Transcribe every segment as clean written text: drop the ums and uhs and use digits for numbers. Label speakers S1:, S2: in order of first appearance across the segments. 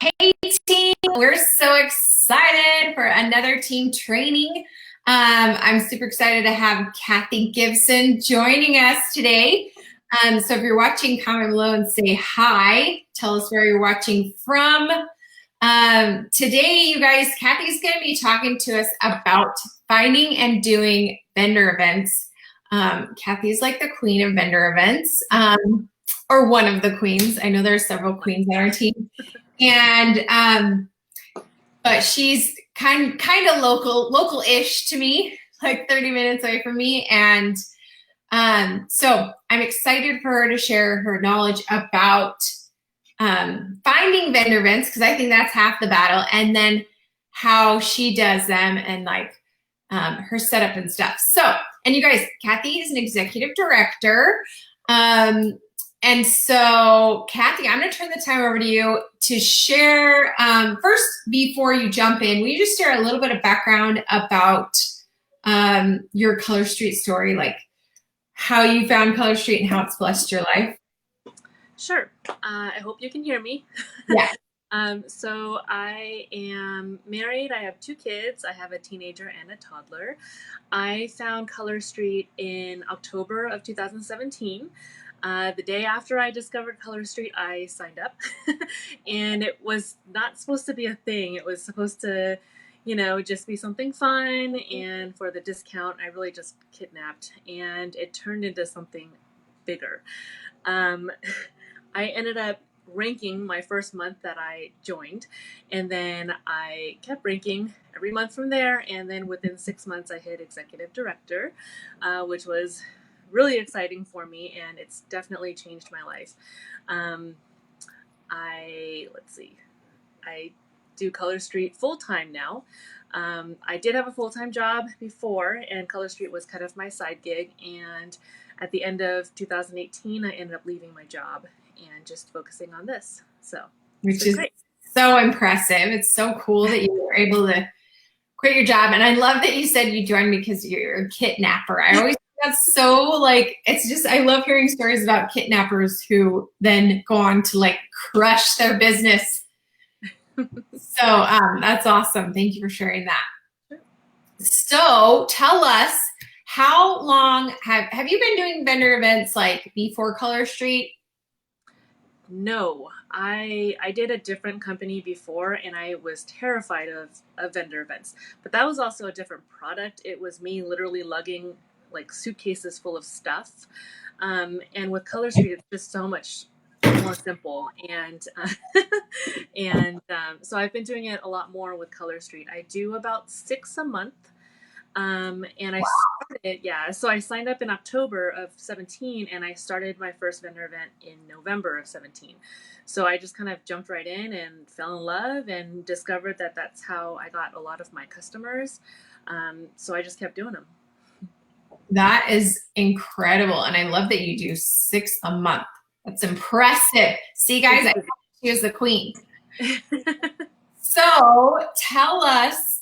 S1: Hey team, we're so excited for another team training. I'm super excited to have Kathy Gibson joining us today. So if you're watching, comment below and say hi. Tell us where you're watching from. Today, you guys, Kathy's going to be talking to us about finding and doing vendor events. Kathy's like the queen of vendor events, or one of the queens. I know there are several queens on our team. And but she's kind of local-ish to me, like 30 minutes away from me. And so I'm excited for her to share her knowledge about finding vendor events, because I think that's half the battle, and then how she does them and like her setup and stuff. So, and you guys, Kathy is an executive director. And so, Kathy, I'm going to turn the time over to you to share. First, before you jump in, will you just share a little bit of background about your Color Street story, like how you found Color Street and how it's blessed your life?
S2: Sure. I hope you can hear me.
S1: Yeah.
S2: So I am married. I have 2 kids. I have a teenager and a toddler. I found Color Street in October of 2017. The day after I discovered Color Street, I signed up. And it was not supposed to be a thing. It was supposed to, just be something fun. And for the discount, I really just kidnapped. And it turned into something bigger. I ended up ranking my first month that I joined, and then I kept ranking every month from there, and then within 6 months I hit executive director, which was really exciting for me, and it's definitely changed my life. I do Color Street full-time now. I did have a full-time job before, and Color Street was kind of my side gig, and at the end of 2018 I ended up leaving my job and just focusing on this. So,
S1: which is great. So impressive. It's so cool that you were able to quit your job. And I love that you said you joined because you're a kidnapper. I always think that's so, like, it's just, I love hearing stories about kidnappers who then go on to like crush their business. So that's awesome. Thank you for sharing that. So tell us, how long have you been doing vendor events like before Color Street?
S2: No, I did a different company before, and I was terrified of vendor events. But that was also a different product. It was me literally lugging like suitcases full of stuff. And with Color Street, it's just so much more simple. So I've been doing it a lot more with Color Street. I do about 6 a month. And I started, so I signed up in October of 17, and I started my first vendor event in November of 17. So I just kind of jumped right in and fell in love and discovered that that's how I got a lot of my customers. So I just kept doing them.
S1: That is incredible. And I love that you do 6 a month. That's impressive. See, guys, she was the queen. So tell us,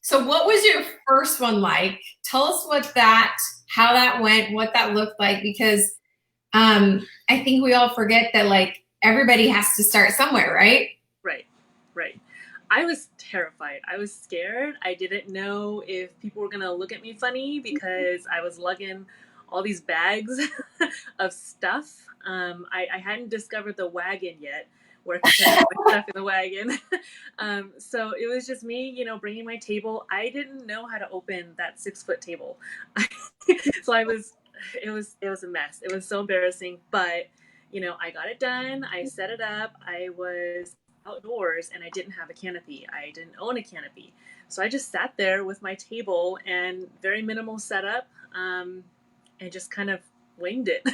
S1: so what was your first one like? Tell us how that went, what that looked like, because I think we all forget that like everybody has to start somewhere, right?
S2: Right. I was terrified. I was scared. I didn't know if people were going to look at me funny because I was lugging all these bags of stuff. I hadn't discovered the wagon yet, where I could put my stuff in the wagon. So it was just me, bringing my table. I didn't know how to open that 6-foot table. So it was a mess. It was so embarrassing, but I got it done. I set it up. I was outdoors and I didn't have a canopy. I didn't own a canopy. So I just sat there with my table and very minimal setup, and just kind of winged it.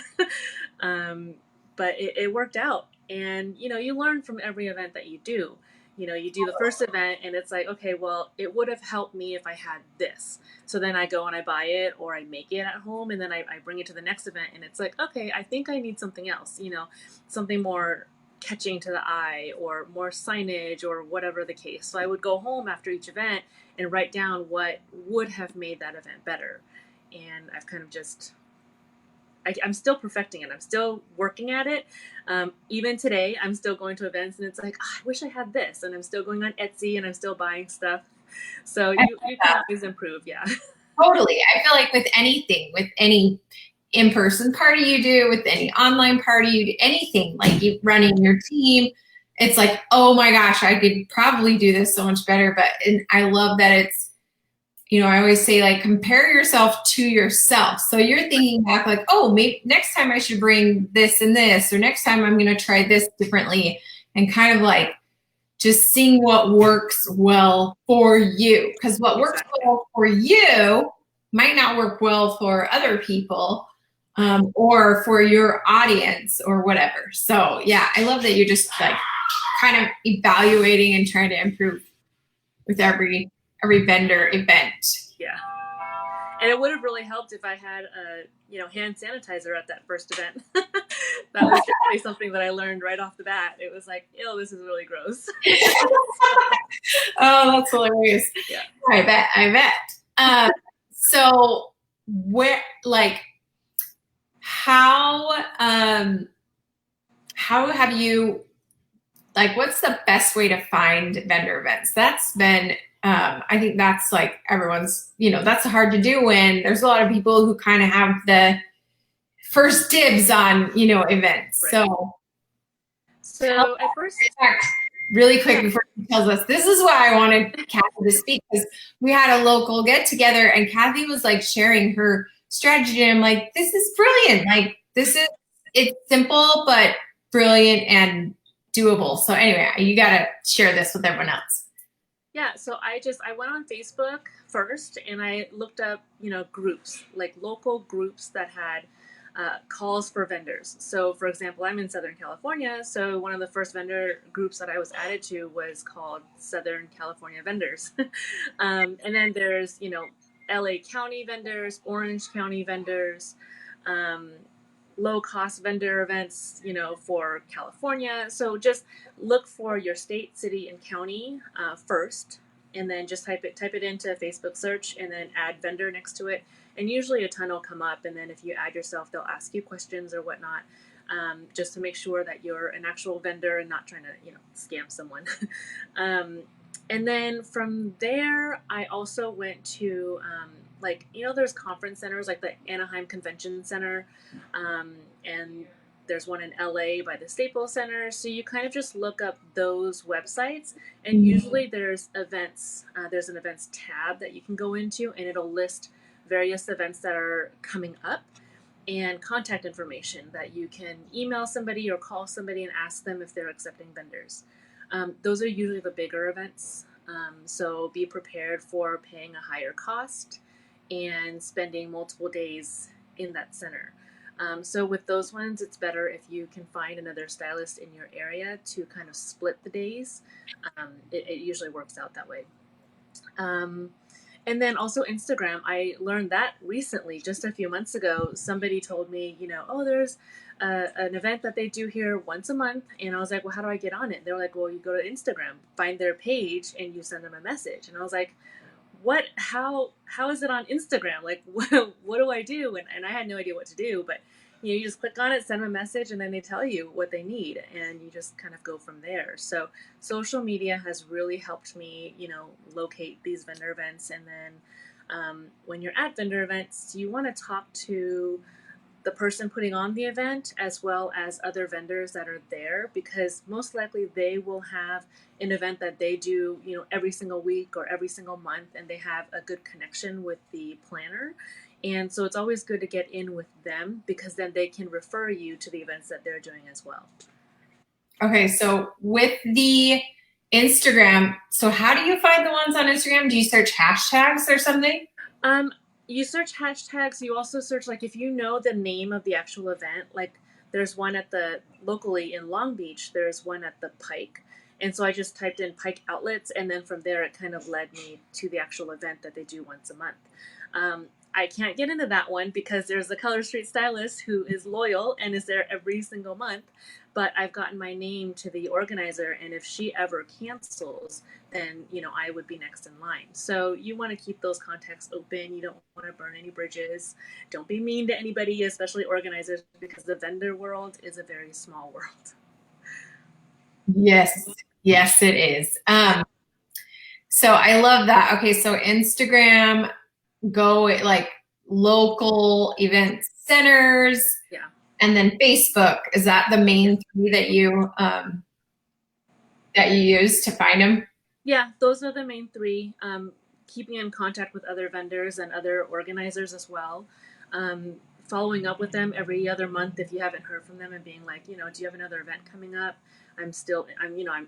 S2: But it worked out. And, you learn from every event that you do. You do the first event and it's like, okay, well, it would have helped me if I had this. So then I go and I buy it or I make it at home, and then I bring it to the next event and it's like, okay, I think I need something else, something more catching to the eye or more signage or whatever the case. So I would go home after each event and write down what would have made that event better. And I've kind of just I'm still perfecting it. I'm still working at it. Even today, I'm still going to events, and it's like, oh, I wish I had this, and I'm still going on Etsy, and I'm still buying stuff. So you can always improve, yeah.
S1: Totally. I feel like with anything, with any in-person party you do, with any online party you do, anything like you running your team, it's like, oh my gosh, I could probably do this so much better. But and I love that it's, I always say like compare yourself to yourself. So you're thinking back like, oh, maybe next time I should bring this and this, or next time I'm going to try this differently, and kind of like just seeing what works well for you. Because what works well for you might not work well for other people, or for your audience or whatever. So yeah, I love that you're just like kind of evaluating and trying to improve with every vendor event.
S2: Yeah. And it would have really helped if I had hand sanitizer at that first event. That was definitely something that I learned right off the bat. It was like, ew, this is really gross.
S1: Oh, that's hilarious.
S2: Yeah.
S1: I bet. So where, like, how have you, like, what's the best way to find vendor events? That's been, I think that's like everyone's, that's hard to do when there's a lot of people who kind of have the first dibs on, events.
S2: Right. So at first,
S1: really quick before she tells us, this is why I wanted Kathy to speak, because we had a local get together and Kathy was like sharing her strategy. And I'm like, this is brilliant. Like it's simple, but brilliant and doable. So anyway, you got to share this with everyone else.
S2: Yeah, so I went on Facebook first and I looked up, groups, like local groups that had calls for vendors. So for example, I'm in Southern California. So one of the first vendor groups that I was added to was called Southern California Vendors. And then there's, LA County vendors, Orange County vendors, low cost vendor events, for California. So just look for your state, city, and county first, and then just type it into Facebook search, and then add vendor next to it. And usually a ton will come up. And then if you add yourself, they'll ask you questions or whatnot, just to make sure that you're an actual vendor and not trying to, scam someone. And then from there, I also went to there's conference centers like the Anaheim Convention Center, and there's one in LA by the Staples Center. So you kind of just look up those websites, and usually there's events. There's an events tab that you can go into, and it'll list various events that are coming up and contact information that you can email somebody or call somebody and ask them if they're accepting vendors. Those are usually the bigger events. So be prepared for paying a higher cost and spending multiple days in that center. So with those ones, it's better if you can find another stylist in your area to kind of split the days. It usually works out that way. And then also Instagram, I learned that recently, just a few months ago. Somebody told me, oh, there's an event that they do here once a month. And I was like, well, how do I get on it? They're like, well, you go to Instagram, find their page, and you send them a message. And I was like, what, how is it on Instagram? Like, what do I do? And I had no idea what to do, but you just click on it, send them a message, and then they tell you what they need, and you just kind of go from there. So social media has really helped me, locate these vendor events. And then when you're at vendor events, you want to talk to the person putting on the event as well as other vendors that are there, because most likely they will have an event that they do, every single week or every single month, and they have a good connection with the planner. And so it's always good to get in with them, because then they can refer you to the events that they're doing as well.
S1: Okay, so with the Instagram, so how do you find the ones on Instagram? Do you search hashtags or something?
S2: You search hashtags. You also search, like, if you know the name of the actual event, like there's one locally in Long Beach, there's one at the Pike. And so I just typed in Pike Outlets, and then from there it kind of led me to the actual event that they do once a month. I can't get into that one because there's the Color Street stylist who is loyal and is there every single month. but I've gotten my name to the organizer, and if she ever cancels, then I would be next in line. So you want to keep those contacts open. You don't want to burn any bridges. Don't be mean to anybody, especially organizers, because the vendor world is a very small world.
S1: Yes, yes, it is. So I love that. Okay, so Instagram, go like local event centers,
S2: Yeah.
S1: and then Facebook. Is that the main three that you use to find them?
S2: Yeah, those are the main three. Keeping in contact with other vendors and other organizers as well. Following up with them every other month if you haven't heard from them, and being like, do you have another event coming up? I'm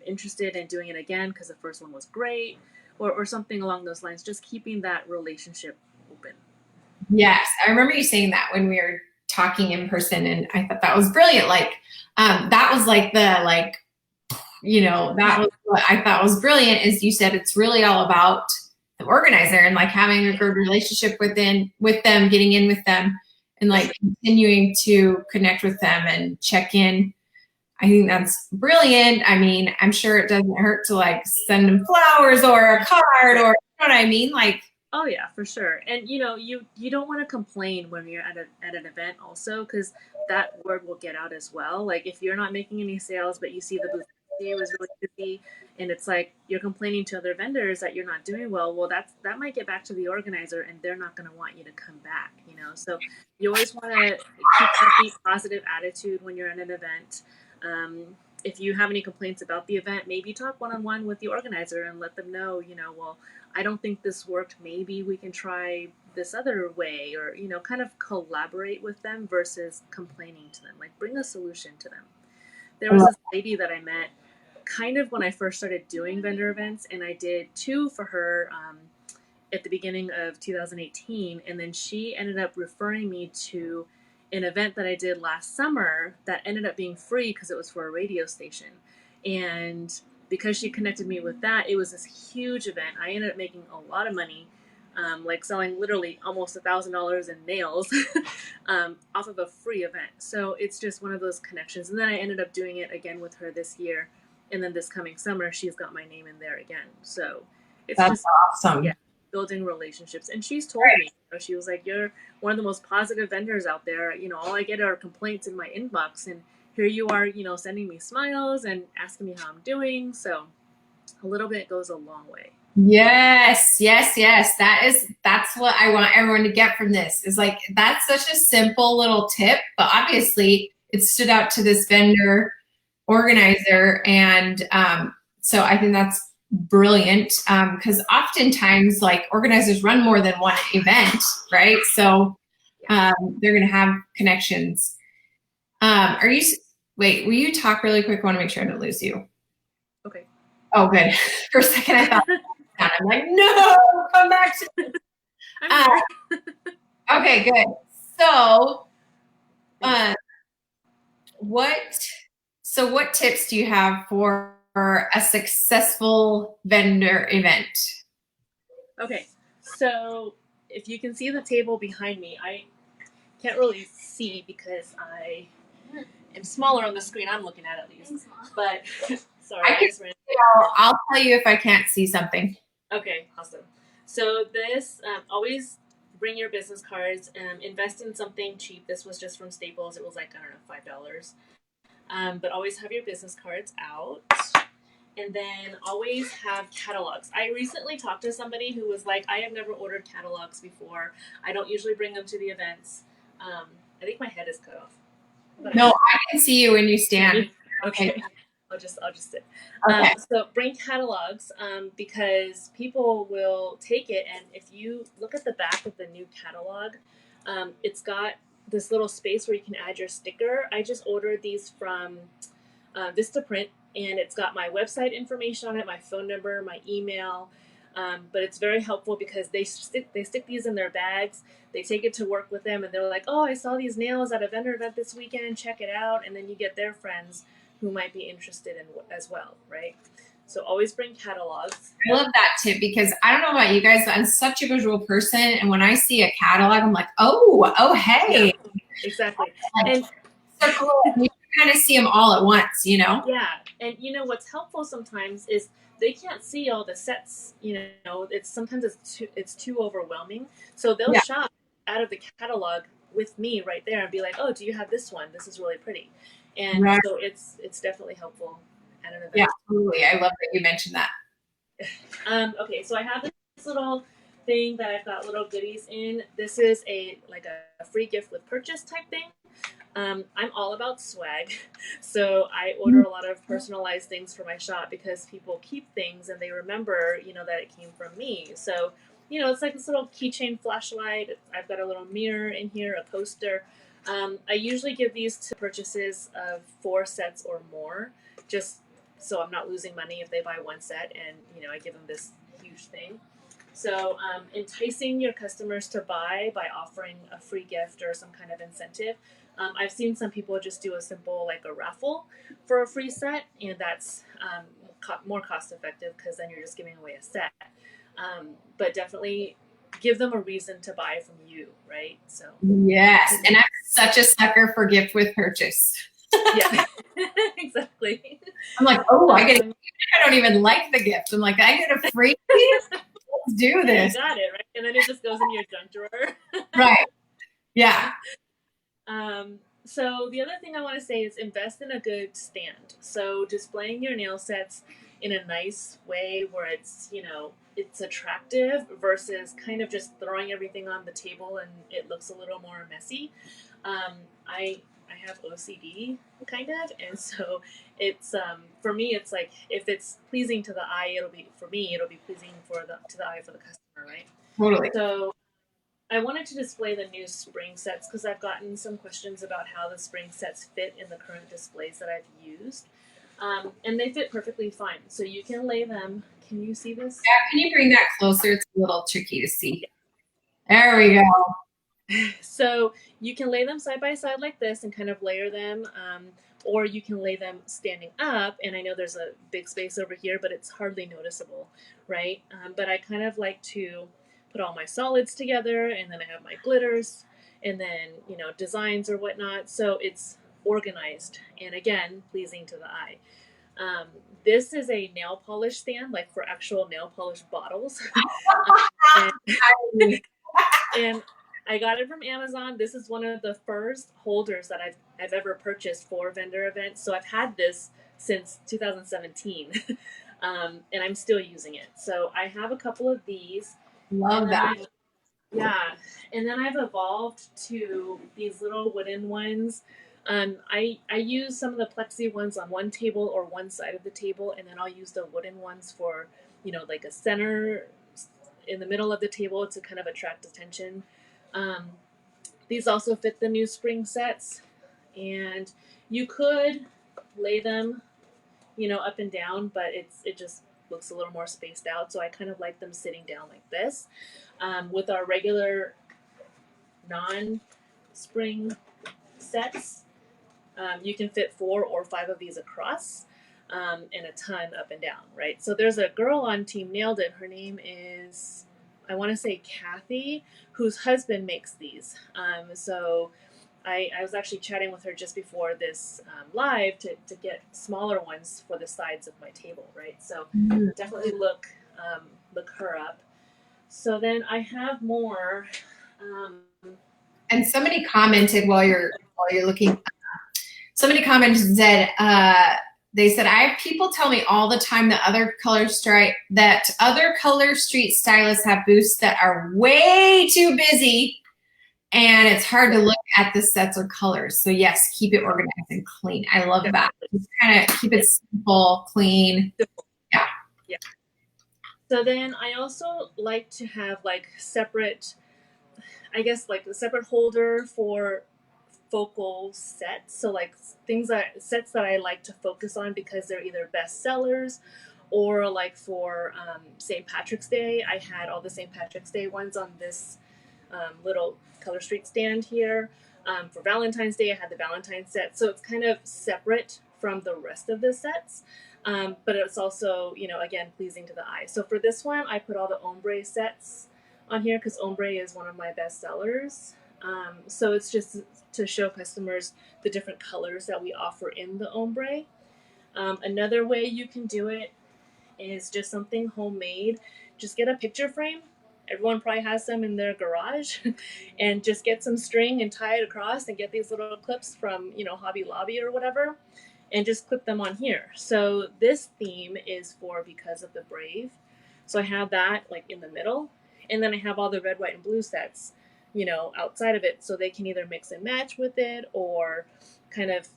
S2: interested in doing it again because the first one was great, or something along those lines. Just keeping that relationship open.
S1: Yes, I remember you saying that when we were talking in person, and I thought that was brilliant. Like, that was like that was what I thought was brilliant. Is you said it's really all about the organizer and like having a good relationship with them, getting in with them, and like continuing to connect with them and check in. I think that's brilliant. I mean, I'm sure it doesn't hurt to like send them flowers or a card, or you know what I mean? Like,
S2: oh yeah, for sure. And you don't want to complain when you're at an event also, because that word will get out as well. Like if you're not making any sales, but you see the booth was really busy, and it's like you're complaining to other vendors that you're not doing well, that might get back to the organizer, and they're not going to want you to come back. So you always want to keep a positive attitude when you're at an event. If you have any complaints about the event, maybe talk one-on-one with the organizer and let them know, well, I don't think this worked. Maybe we can try this other way, or, kind of collaborate with them versus complaining to them. Like, bring a solution to them. There was this lady that I met kind of when I first started doing vendor events, and I did 2 for her at the beginning of 2018. And then she ended up referring me to an event that I did last summer that ended up being free because it was for a radio station. And because she connected me with that, it was this huge event. I ended up making a lot of money, like selling literally almost $1,000 in nails off of a free event. So it's just one of those connections. And then I ended up doing it again with her this year. And then this coming summer, she's got my name in there again. So
S1: that's just awesome.
S2: Yeah, building relationships. And she's told me, she was like, you're one of the most positive vendors out there. All I get are complaints in my inbox, and here you are, sending me smiles and asking me how I'm doing. So a little bit goes a long way.
S1: Yes. That's what I want everyone to get from this, is like, that's such a simple little tip, but obviously it stood out to this vendor organizer. And so I think that's brilliant, because oftentimes like organizers run more than one event, right? So they're going to have connections. Wait, will you talk really quick? I want to make sure I don't lose you.
S2: Okay.
S1: Oh, good. For a second I thought, I'm like, no, come back to me. Okay, good. So what tips do you have for a successful vendor event?
S2: Okay, so if you can see the table behind me, I can't really see because I am smaller on the screen I'm looking at least. But sorry,
S1: I'll tell you if I can't see something.
S2: Okay, awesome. So this, always bring your business cards, invest in something cheap. This was just from Staples. It was like, I don't know, $5. But always have your business cards out. And then always have catalogs. I recently talked to somebody who was like, I have never ordered catalogs before. I don't usually bring them to the events. I think my head is cut off.
S1: No, I can see you when you stand.
S2: Okay. I'll just sit.
S1: Okay.
S2: So bring catalogs, because people will take it. And if you look at the back of the new catalog, it's got this little space where you can add your sticker. I just ordered these from Vistaprint, and it's got my website information on it, my phone number, my email. But it's very helpful because they stick these in their bags. They take it to work with them, and they're like, oh, I saw these nails at a vendor event this weekend. Check it out. And then you get their friends who might be interested in as well, right? So always bring catalogs.
S1: I love that tip, because I don't know about you guys, but I'm such a visual person, and when I see a catalog, I'm like, oh, hey.
S2: Yeah, exactly.
S1: And circle it, kind of see them all at once, you know?
S2: Yeah, and what's helpful sometimes is they can't see all the sets. It's sometimes it's too overwhelming. So they'll
S1: Yeah.
S2: shop out of the catalog with me right there and be like, "Oh, do you have this one? This is really pretty." And
S1: Right.
S2: so it's definitely helpful at an
S1: Yeah,
S2: event.
S1: totally. I love that you mentioned that.
S2: Okay, so I have this little thing that I've got little goodies in. This is a free gift with purchase type thing. I'm all about swag, so I order a lot of personalized things for my shop because people keep things and they remember, that it came from me. So, it's like this little keychain flashlight. I've got a little mirror in here, a coaster. I usually give these to purchases of 4 sets or more, just so I'm not losing money if they buy one set, and I give them this huge thing. So, enticing your customers to buy by offering a free gift or some kind of incentive. I've seen some people just do a simple, like a raffle for a free set, and that's more cost effective because then you're just giving away a set. But definitely give them a reason to buy from you, right? So,
S1: Yes. And I'm such a sucker for gift with purchase.
S2: yeah, exactly.
S1: I'm like, oh, I don't even like the gift. I'm like, I get a free gift? Let's do this.
S2: You got it, right? And then it just goes in your junk drawer.
S1: Right. Yeah.
S2: So the other thing I want to say is invest in a good stand. So displaying your nail sets in a nice way where it's attractive versus kind of just throwing everything on the table and it looks a little more messy. I have OCD kind of, and so it's for me it's like if it's pleasing to the eye, it'll be pleasing to the eye for the customer, right?
S1: Totally.
S2: So I wanted to display the new spring sets because I've gotten some questions about how the spring sets fit in the current displays that I've used. And they fit perfectly fine. So you can lay them. Can you see this?
S1: Yeah, can you bring that closer? It's a little tricky to see. There we go.
S2: So you can lay them side by side like this and kind of layer them. Or you can lay them standing up. And I know there's a big space over here, but it's hardly noticeable, right? But I kind of like to put all my solids together, and then I have my glitters, and then designs or whatnot. So it's organized and again pleasing to the eye. This is a nail polish stand, like for actual nail polish bottles, and, and I got it from Amazon. This is one of the first holders that I've ever purchased for vendor events. So I've had this since 2017, and I'm still using it. So I have a couple of these.
S1: Love that.
S2: Yeah, and then I've evolved to these little wooden ones. I use some of the plexi ones on one table or one side of the table, and then I'll use the wooden ones for like a center in the middle of the table to kind of attract attention. Um, these also fit the new spring sets, and you could lay them up and down, but it just looks a little more spaced out. So I kind of like them sitting down like this. With our regular non-spring sets, you can fit 4 or 5 of these across, and a ton up and down, right? So there's a girl on Team Nailed It. Her name is, I want to say Kathy, whose husband makes these. So I was actually chatting with her just before this live to get smaller ones for the sides of my table, right? So definitely look her up. So then I have more.
S1: And somebody commented while you're looking. Somebody commented and said they said I have people tell me all the time that other color street stylists have booths that are way too busy, and it's hard to look at the sets or colors. So yes, keep it organized and clean. I love that. Just kind of keep it simple, clean. Yeah.
S2: Yeah. So then I also like to have like separate, I guess like a separate holder for focal sets. So like sets that I like to focus on because they're either best sellers or like for St. Patrick's Day. I had all the St. Patrick's Day ones on this little Color Street stand here. For Valentine's Day, I had the Valentine's set. So it's kind of separate from the rest of the sets. But it's also, again, pleasing to the eye. So for this one, I put all the ombre sets on here because ombre is one of my best sellers. So it's just to show customers the different colors that we offer in the ombre. Another way you can do it is just something homemade. Just get a picture frame. Everyone probably has them in their garage, and just get some string and tie it across, and get these little clips from Hobby Lobby or whatever, and just clip them on here. So this theme is for Because of the Brave. So I have that like in the middle, and then I have all the red, white, and blue sets, outside of it, so they can either mix and match with it or kind of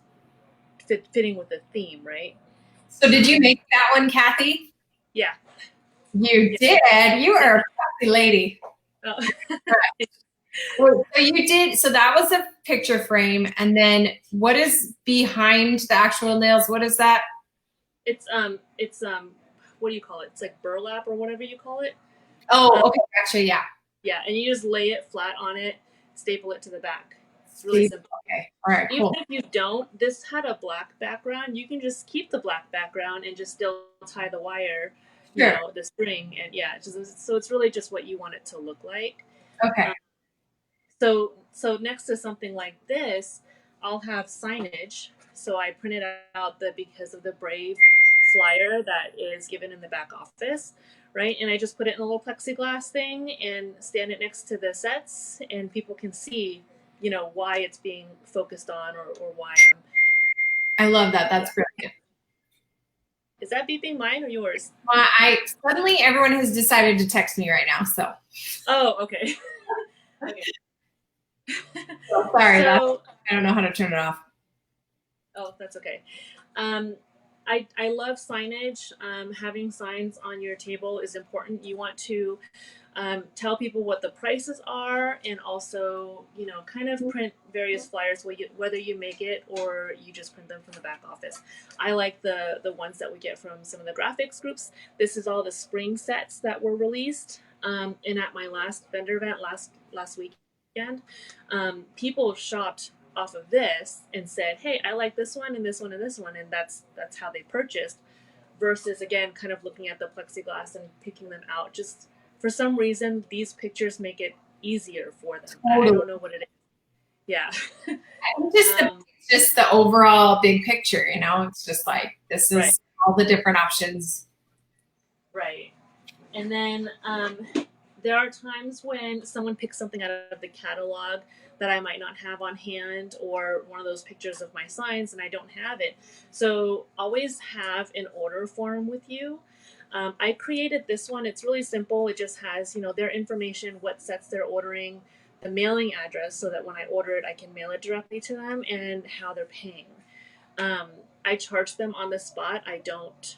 S2: fitting with the theme, right?
S1: So did you make that one, Kathy?
S2: Yeah.
S1: You did. You are a classy lady.
S2: Oh.
S1: So you did. So that was a picture frame, and then what is behind the actual nails? What is that?
S2: It's what do you call it? It's like burlap or whatever you call it.
S1: Oh, okay, gotcha. Yeah.
S2: Yeah, and you just lay it flat on it, staple it to the back. It's really simple.
S1: Okay. All right.
S2: Even
S1: Cool.
S2: if you don't, this had a black background. You can just keep the black background and just still tie the wire,
S1: Sure.
S2: the string, and yeah. So it's really just what you want it to look like.
S1: Okay.
S2: So next to something like this, I'll have signage. So I printed out the Because of the Brave flyer that is given in the back office, right? And I just put it in a little plexiglass thing and stand it next to the sets, and people can see, why it's being focused on, or why
S1: I love that. That's brilliant.
S2: Is that beeping mine or yours?
S1: Suddenly everyone has decided to text me right now. So.
S2: Oh, okay. Okay.
S1: So sorry,
S2: So,
S1: I don't know how to turn it off.
S2: Oh, that's okay. I love signage. Having signs on your table is important. You want to tell people what the prices are, and also, kind of print various flyers, whether you make it or you just print them from the back office. I like the ones that we get from some of the graphics groups. This is all the spring sets that were released. And at my last vendor event last weekend, people shopped off of this and said, "Hey, I like this one and this one and this one," and that's how they purchased. Versus, again, kind of looking at the plexiglass and picking them out. Just for some reason, these pictures make it easier for them. Totally. I don't know what it is. Yeah.
S1: Just the overall big picture, it's just like, this is right. All the different options.
S2: Right. And then there are times when someone picks something out of the catalog that I might not have on hand, or one of those pictures of my signs and I don't have it. So always have an order form with you. I created this one. It's really simple. It just has, their information, what sets they're ordering, the mailing address, so that when I order it, I can mail it directly to them, and how they're paying. I charge them on the spot. I don't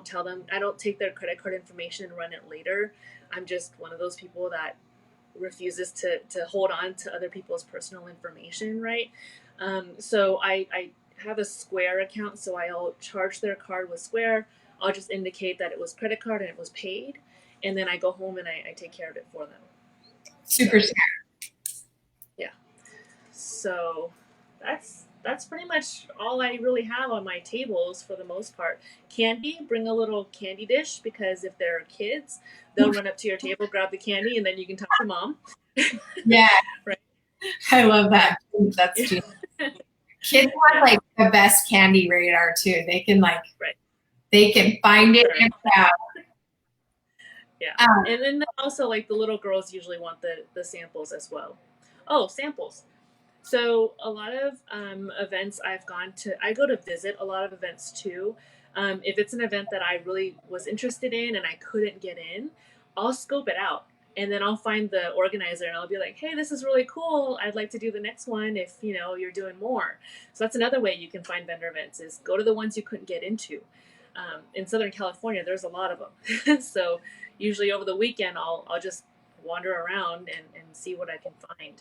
S2: tell them, I don't take their credit card information and run it later. I'm just one of those people that refuses to hold on to other people's personal information, right? So I have a Square account, so I'll charge their card with Square. I'll just indicate that it was credit card and it was paid, and then I go home and I take care of it for them.
S1: Super smart.
S2: Yeah. So that's pretty much all I really have on my tables for the most part. Candy, bring a little candy dish, because if there are kids, they'll run up to your table, grab the candy, and then you can talk to mom.
S1: Yeah.
S2: Right.
S1: I love that. That's cute. Kids have like the best candy radar too. They can they can find it and out.
S2: Yeah. And then also, like, the little girls usually want the samples as well. Oh, samples. So a lot of events I go to visit a lot of events too. If it's an event that I really was interested in and I couldn't get in, I'll scope it out, and then I'll find the organizer and I'll be like, "Hey, this is really cool. I'd like to do the next one if you're doing more." So that's another way you can find vendor events, is go to the ones you couldn't get into. In Southern California, there's a lot of them. So usually over the weekend, I'll just wander around and see what I can find.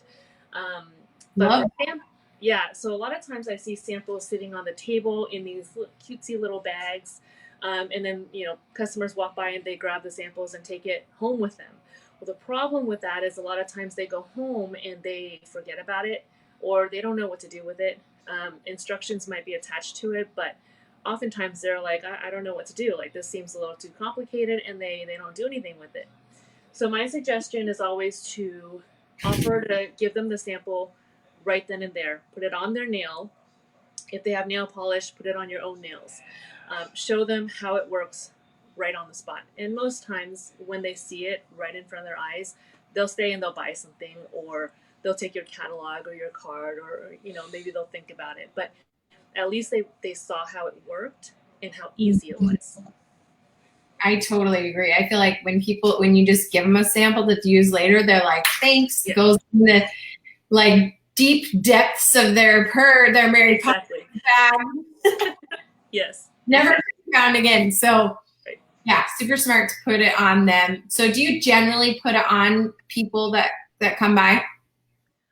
S2: Yeah, so a lot of times I see samples sitting on the table in these cutesy little bags, and then customers walk by and they grab the samples and take it home with them. Well, the problem with that is a lot of times they go home and they forget about it, or they don't know what to do with it. Instructions might be attached to it, but oftentimes they're like, I don't know what to do. Like, this seems a little too complicated, and they don't do anything with it. So my suggestion is always to offer to give them the sample right then and there. Put it on their nail. If they have nail polish, put it on your own nails. Show them how it works right on the spot. And most times when they see it right in front of their eyes, they'll stay and they'll buy something, or they'll take your catalog or your card, or maybe they'll think about it. But at least they saw how it worked and how easy it was.
S1: I totally agree. I feel like when you just give them a sample to use later, they're like, thanks.
S2: Yeah.
S1: It goes in the like deep depths of their Mary Poppins bag.
S2: Yes.
S1: Never found again. So
S2: right.
S1: Yeah, super smart to put it on them. So do you generally put it on people that come by?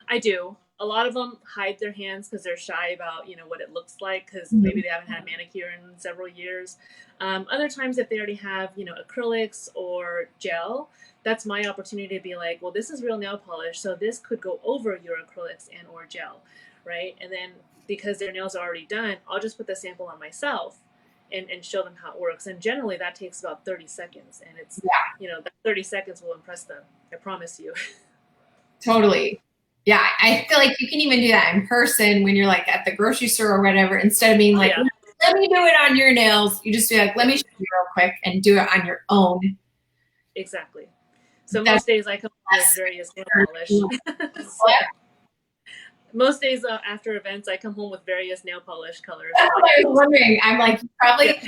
S2: I do. A lot of them hide their hands because they're shy about what it looks like, because maybe they haven't had manicure in several years. Other times, if they already have acrylics or gel, that's my opportunity to be like, well, this is real nail polish, so this could go over your acrylics and or gel, right? And then because their nails are already done, I'll just put the sample on myself and show them how it works. And generally that takes about 30 seconds, and it's that 30 seconds will impress them, I promise you.
S1: Totally. Yeah, I feel like you can even do that in person when you're like at the grocery store or whatever. Instead of being like, let me do it on your nails, you just be like, let me show you real quick and do it on your own.
S2: Exactly. So most days I come home with various nail polish. Most days after events, I come home with various nail polish colors.
S1: That's what I was wondering. I'm like, probably.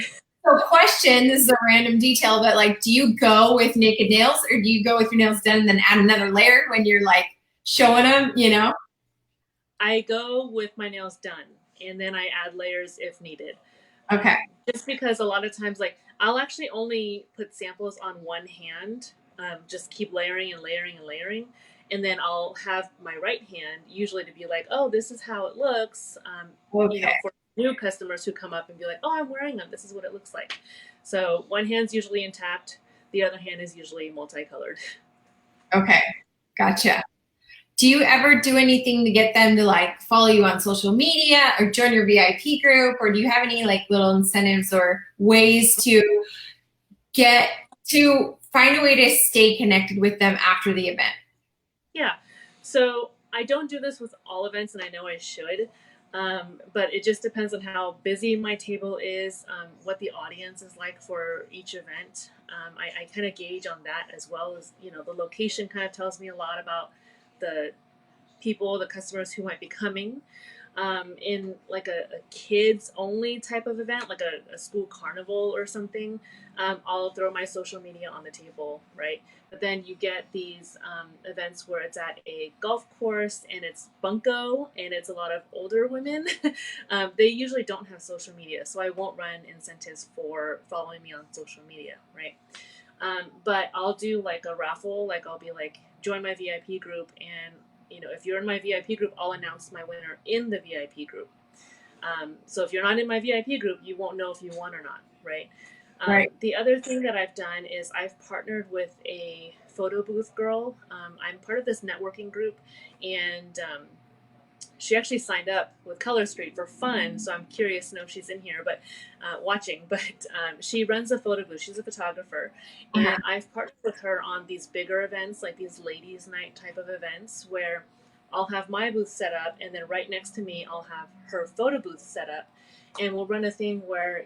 S1: So question, this is a random detail, but like, do you go with naked nails, or do you go with your nails done and then add another layer when you're like showing them,
S2: I go with my nails done, and then I add layers if needed.
S1: Okay.
S2: Just because a lot of times, like, I'll actually only put samples on one hand, just keep layering and layering and layering. And then I'll have my right hand usually to be like, oh, this is how it looks. For new customers who come up and be like, oh, I'm wearing them, this is what it looks like. So one hand's usually intact. The other hand is usually multicolored.
S1: Okay. Gotcha. Do you ever do anything to get them to like follow you on social media or join your VIP group? Or do you have any like little incentives or ways to find a way to stay connected with them after the event?
S2: Yeah. So I don't do this with all events, and I know I should. But it just depends on how busy my table is, what the audience is like for each event. I kind of gauge on that, as well as, the location kind of tells me a lot about the people, the customers who might be coming. In like a kids only type of event, like a school carnival or something, I'll throw my social media on the table, right? But then you get these events where it's at a golf course and it's bunko and it's a lot of older women. They usually don't have social media, so I won't run incentives for following me on social media, right? But I'll do like a raffle, like I'll be like, join my VIP group, and if you're in my VIP group, I'll announce my winner in the VIP group. So if you're not in my VIP group, you won't know if you won or not, right? The other thing that I've done is I've partnered with a photo booth girl. I'm part of this networking group, and she actually signed up with Color Street for fun, so I'm curious to know if she's in here, but watching. But she runs a photo booth. She's a photographer, and I've partnered with her on these bigger events, like these ladies' night type of events, where I'll have my booth set up, and then right next to me, I'll have her photo booth set up, and we'll run a thing where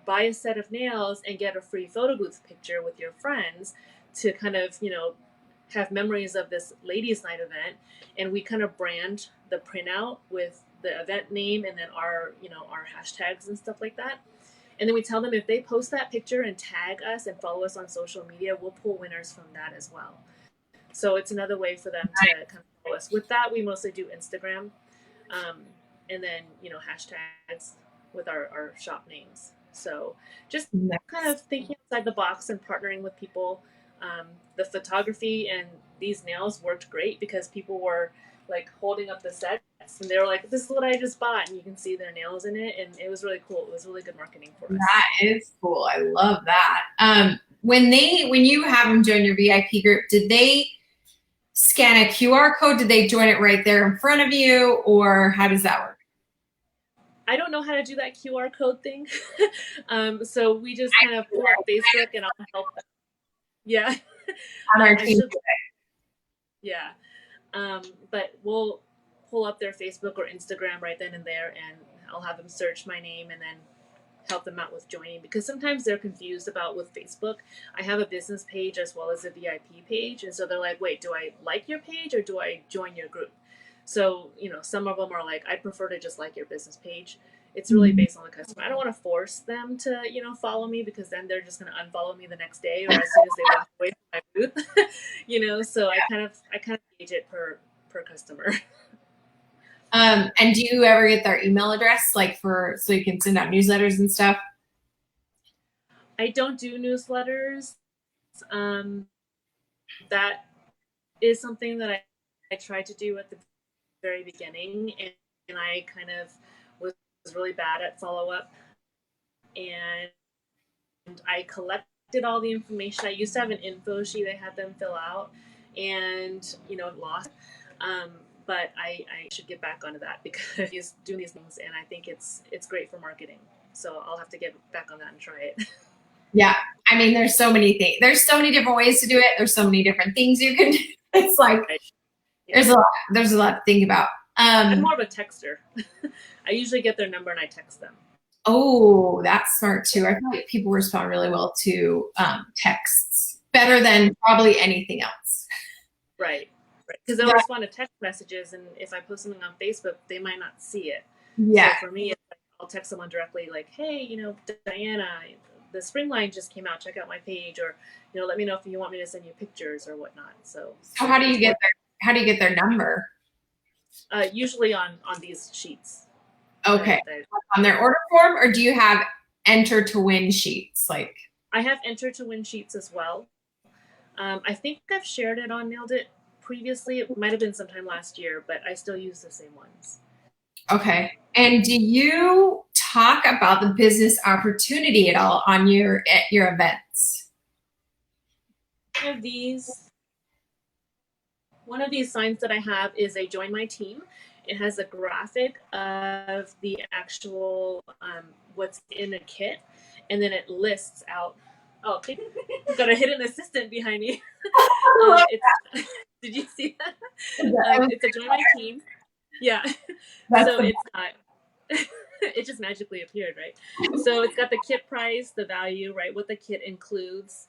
S2: buy a set of nails and get a free photo booth picture with your friends to kind of have memories of this ladies' night event. And we kind of brand the printout with the event name and then our hashtags and stuff like that. And then we tell them if they post that picture and tag us and follow us on social media, we'll pull winners from that as well. So it's another way for them to kind of follow us. With that, we mostly do Instagram, and then hashtags with our shop names. So just kind of thinking outside the box and partnering with people. The photography and these nails worked great because people were like holding up the sets and they were like, this is what I just bought, and you can see their nails in it, and it was really cool. It was really good marketing for us.
S1: That is cool. I love that. When you have them join your VIP group, did they scan a QR code? Did they join it right there in front of you, or how does that work?
S2: I don't know how to do that QR code thing. So we just kind of pull up Facebook and I'll help them. Yeah.
S1: On our team.
S2: Yeah. But we'll pull up their Facebook or Instagram right then and there, and I'll have them search my name and then help them out with joining, because sometimes they're confused about with Facebook. I have a business page as well as a VIP page, and so they're like, wait, do I like your page or do I join your group? So, some of them are like, I prefer to just like your business page. It's really based on the customer. I don't want to force them to, follow me, because then they're just going to unfollow me the next day or as soon as they walk away from my booth. So I kind of gauge it per customer.
S1: And do you ever get their email address, like so you can send out newsletters and stuff?
S2: I don't do newsletters. Um, that is something that I tried to do at the very beginning, and I kind of was really bad at follow up. And I collected all the information. I used to have an info sheet I had them fill out, and lost. Um, but I should get back onto that because he's doing these things, and I think it's great for marketing. So I'll have to get back on that and try it.
S1: Yeah. I mean, there's so many things. There's so many different ways to do it. There's so many different things you can do. It's like,
S2: Right. Yeah.
S1: there's a lot to think about.
S2: I'm more of a texter. I usually get their number and I text them.
S1: Oh, that's smart too. I feel like people respond really well to texts, better than probably anything else.
S2: Right. Because they'll respond to text messages, and if I post something on Facebook, they might not see it.
S1: Yeah.
S2: So for me, I'll text someone directly, like, "Hey, Diana, the spring line just came out. Check out my page, or let me know if you want me to send you pictures or whatnot." So
S1: how do you get their number?
S2: Usually on these sheets.
S1: Okay. On their order form, or do you have enter to win sheets? Like,
S2: I have enter to win sheets as well. I think I've shared it on Nailed It previously. It might have been sometime last year, but I still use the same ones.
S1: Okay. And do you talk about the business opportunity at all at your events?
S2: One of these signs that I have is a join my team. It has a graphic of the actual what's in a kit, and then it lists out. Oh, got a hidden assistant behind me. Did you see that? It's a join my team. Yeah. So it's not. It just magically appeared, right? So it's got the kit price, the value, right? What the kit includes.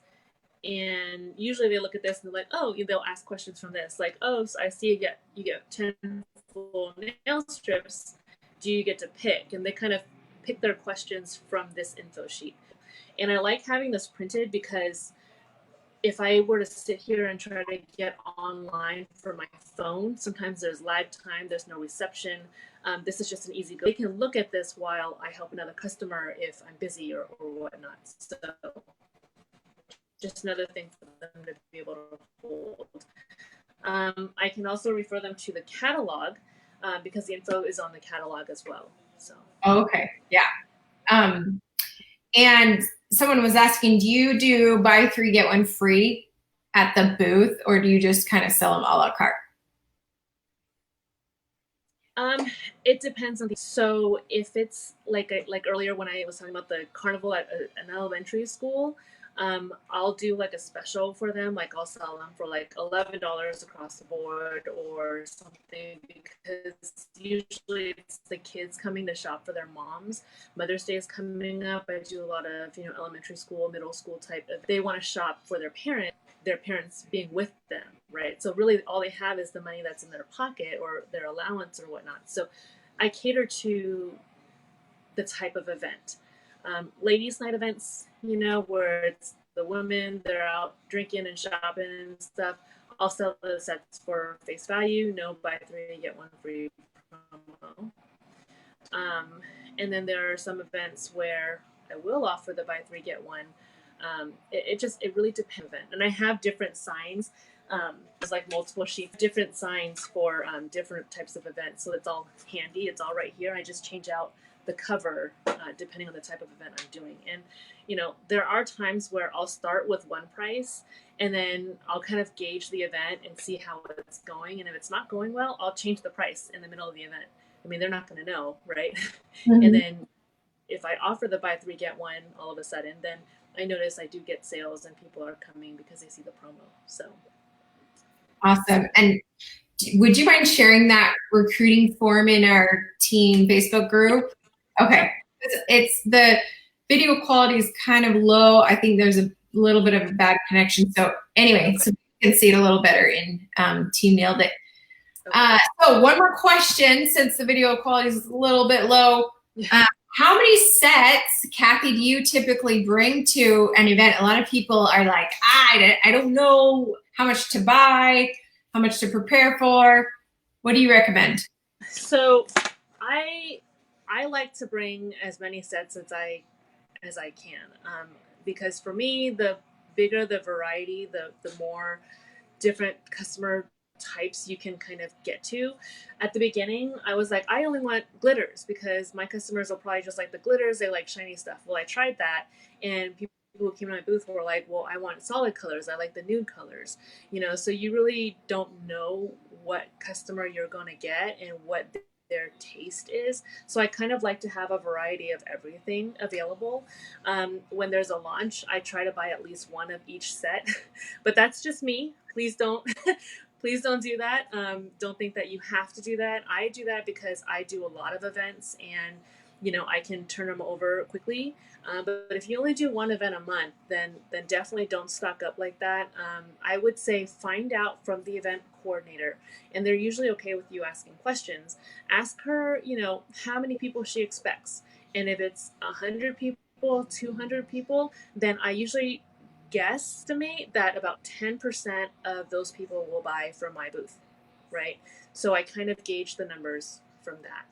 S2: And usually they look at this and they're like, oh, they'll ask questions from this, like, oh, so I see you get 10 full nail strips. Do you get to pick? And they kind of pick their questions from this info sheet. And I like having this printed because if I were to sit here and try to get online for my phone, sometimes there's lag time, there's no reception. This is just an easy go. They can look at this while I help another customer if I'm busy or whatnot. So just another thing for them to be able to hold. I can also refer them to the catalog because the info is on the catalog as well. So.
S1: Okay. Yeah. And someone was asking, do you do buy 3 get 1 free at the booth, or do you just kind of sell them a la carte?
S2: It depends on so if it's like earlier when I was talking about the carnival at an elementary school, I'll do like a special for them. Like I'll sell them for like $11 across the board or something, because usually it's the kids coming to shop for their moms. Mother's Day is coming up. I do a lot of elementary school, middle school type. They want to shop for their parents being with them, right? So really all they have is the money that's in their pocket or their allowance or whatnot. So I cater to the type of event. Ladies' night events, where it's the women, they're out drinking and shopping and stuff. I'll sell the sets for face value, no buy 3 get 1 free promo. And then there are some events where I will offer the buy 3 get 1. It really depends. And I have different signs. There's like multiple sheets, different signs for different types of events. So it's all handy. It's all right here. I just change out the cover depending on the type of event I'm doing. And there are times where I'll start with one price and then I'll kind of gauge the event and see how it's going. And if it's not going well, I'll change the price in the middle of the event. I mean, they're not going to know, right? Mm-hmm. And then if I offer the buy 3 get 1 all of a sudden, then I notice I do get sales and people are coming because they see the promo. So
S1: Awesome. And would you mind sharing that recruiting form in our team Facebook group? Okay. It's the video quality is kind of low. I think there's a little bit of a bad connection. So anyway, so you can see it a little better in Team Nailed It. So one more question, since the video quality is a little bit low. How many sets, Kathy, do you typically bring to an event? A lot of people are like, I don't know how much to buy, how much to prepare for. What do you recommend?
S2: So I like to bring as many sets as I can, because for me, the bigger the variety, the more different customer types you can kind of get to. At the beginning, I was like, I only want glitters because my customers will probably just like the glitters. They like shiny stuff. Well, I tried that, and people who came to my booth were like, well, I want solid colors. I like the nude colors, so you really don't know what customer you're going to get and what their taste is. So I kind of like to have a variety of everything available. When there's a launch, I try to buy at least one of each set, but that's just me. Please don't please don't do that. Don't think that you have to do that. I do that because I do a lot of events, and I can turn them over quickly. But if you only do one event a month, then definitely don't stock up like that. I would say find out from the event coordinator, and they're usually okay with you asking questions. Ask her, how many people she expects, and if it's 100 people, 200 people, then I usually guesstimate that about 10% of those people will buy from my booth, right? So I kind of gauge the numbers from that.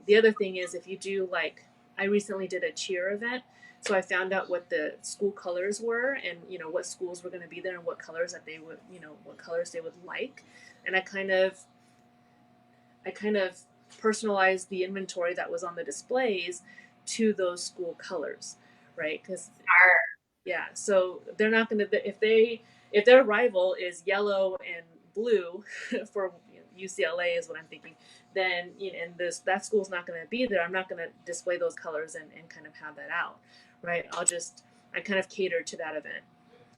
S2: The other thing is, if you do, like, I recently did a cheer event, so I found out what the school colors were, and what schools were going to be there, and what colors that they would, what colors they would like, and I kind of personalized the inventory that was on the displays to those school colors, right? Because yeah, so they're not going to, if their rival is yellow and blue for UCLA is what I'm thinking, then and that school's not going to be there. I'm not going to display those colors and kind of have that out, right? I kind of cater to that event.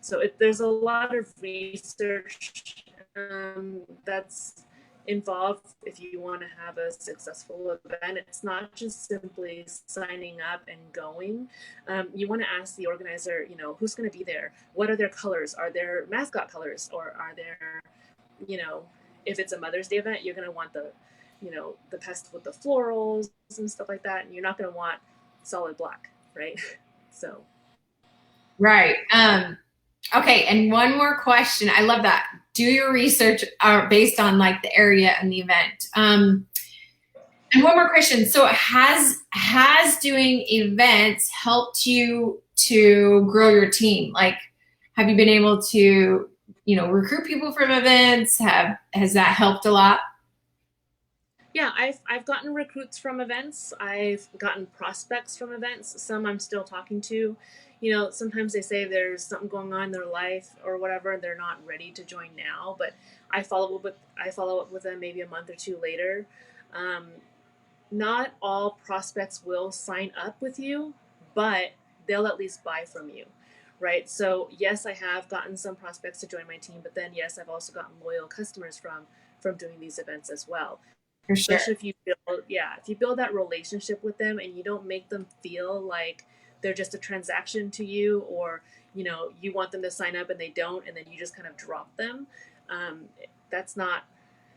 S2: So there's a lot of research that's involved if you want to have a successful event. It's not just simply signing up and going. You want to ask the organizer, who's going to be there? What are their colors? Are there mascot colors? Or are there, if it's a Mother's Day event, you're going to want the pest with the florals and stuff like that. And you're not going to want solid black, right? So.
S1: Right. Okay. And one more question. I love that. Do your research based on like the area and the event. And one more question. So has doing events helped you to grow your team? Like, have you been able to, recruit people from events? Has that helped a lot?
S2: Yeah, I've gotten recruits from events. I've gotten prospects from events. Some I'm still talking to. Sometimes they say there's something going on in their life or whatever, and they're not ready to join now. But I follow up with them maybe a month or two later. Not all prospects will sign up with you, but they'll at least buy from you, right? So yes, I have gotten some prospects to join my team, but then yes, I've also gotten loyal customers from doing these events as well.
S1: For sure.
S2: Especially if you build that relationship with them and you don't make them feel like they're just a transaction to you, or you want them to sign up and they don't, and then you just kind of drop them. That's not,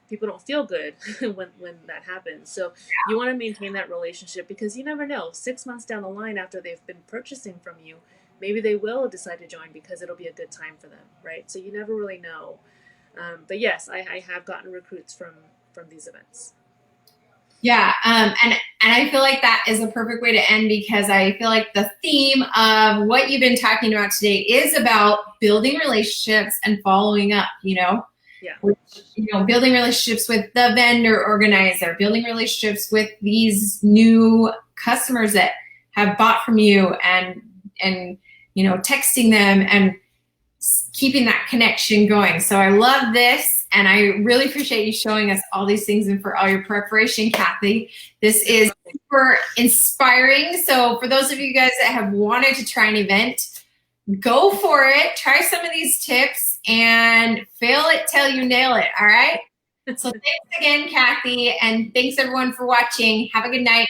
S2: people don't feel good when that happens. So you want to maintain that relationship, because you never know, 6 months down the line after they've been purchasing from you, maybe they will decide to join because it'll be a good time for them, right? So you never really know. But yes, I have gotten recruits from these events.
S1: Yeah, and I feel like that is a perfect way to end, because I feel like the theme of what you've been talking about today is about building relationships and following up,
S2: Yeah.
S1: Which, building relationships with the vendor organizer, building relationships with these new customers that have bought from you, and texting them and keeping that connection going. So I love this, and I really appreciate you showing us all these things and for all your preparation, Kathy. This is super inspiring. So for those of you guys that have wanted to try an event, go for it. Try some of these tips. and fail it till you nail it. All right. So thanks again, Kathy, and thanks everyone for watching. Have a good night.